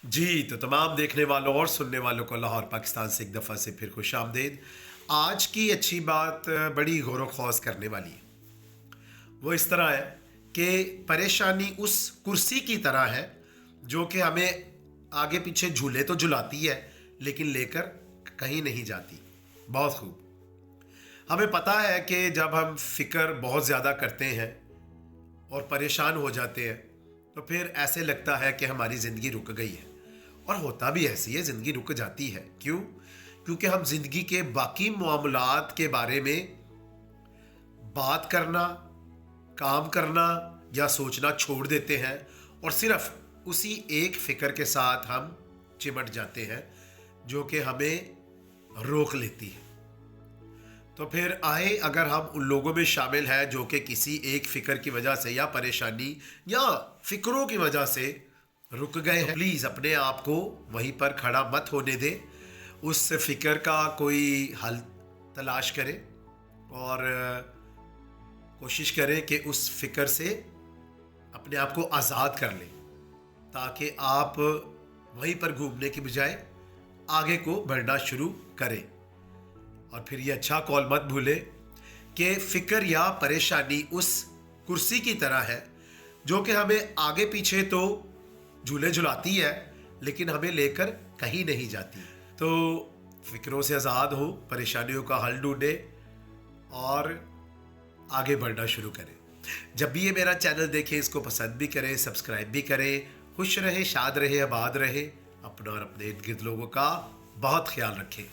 جی تو تمام دیکھنے والوں اور سننے والوں کو لاہور پاکستان سے ایک دفعہ سے پھر خوش آمدید۔ آج کی اچھی بات بڑی غور و خوض کرنے والی ہے۔ وہ اس طرح ہے کہ پریشانی اس کرسی کی طرح ہے جو کہ ہمیں آگے پیچھے جھولے تو جھلاتی ہے لیکن لے کر کہیں نہیں جاتی۔ بہت خوب، ہمیں پتہ ہے کہ جب ہم فکر بہت زیادہ کرتے ہیں اور پریشان ہو جاتے ہیں تو پھر ایسے لگتا ہے کہ ہماری زندگی رک گئی ہے، اور ہوتا بھی ایسی ہے، زندگی رک جاتی ہے۔ کیوں؟ کیونکہ ہم زندگی کے باقی معاملات کے بارے میں بات کرنا، کام کرنا یا سوچنا چھوڑ دیتے ہیں اور صرف اسی ایک فکر کے ساتھ ہم چمٹ جاتے ہیں جو کہ ہمیں روک لیتی ہے۔ تو پھر آئے اگر ہم ان لوگوں میں شامل ہیں جو کہ کسی ایک فکر کی وجہ سے یا پریشانی یا فکروں کی وجہ سے رک گئے ہیں، پلیز اپنے آپ کو وہیں پر کھڑا مت ہونے دیں، اس فکر کا کوئی حل تلاش کریں اور کوشش کریں کہ اس فکر سے اپنے آپ کو آزاد کر لیں تاکہ آپ وہیں پر گھومنے کی بجائے آگے کو بڑھنا شروع کریں۔ اور پھر یہ اچھا کال مت بھولیں کہ فکر یا پریشانی اس کرسی کی طرح ہے جو کہ ہمیں آگے پیچھے تو جھولے جھلاتی ہے لیکن ہمیں لے کر کہیں نہیں جاتی۔ تو فکروں سے آزاد ہو، پریشانیوں کا حل ڈھونڈیں اور آگے بڑھنا شروع کریں۔ جب بھی یہ میرا چینل دیکھیں اس کو پسند بھی کریں، سبسکرائب بھی کریں۔ خوش رہیں، شاد رہیں، آباد رہیں، اپنا اور اپنے ارد گرد لوگوں کا بہت خیال رکھیں۔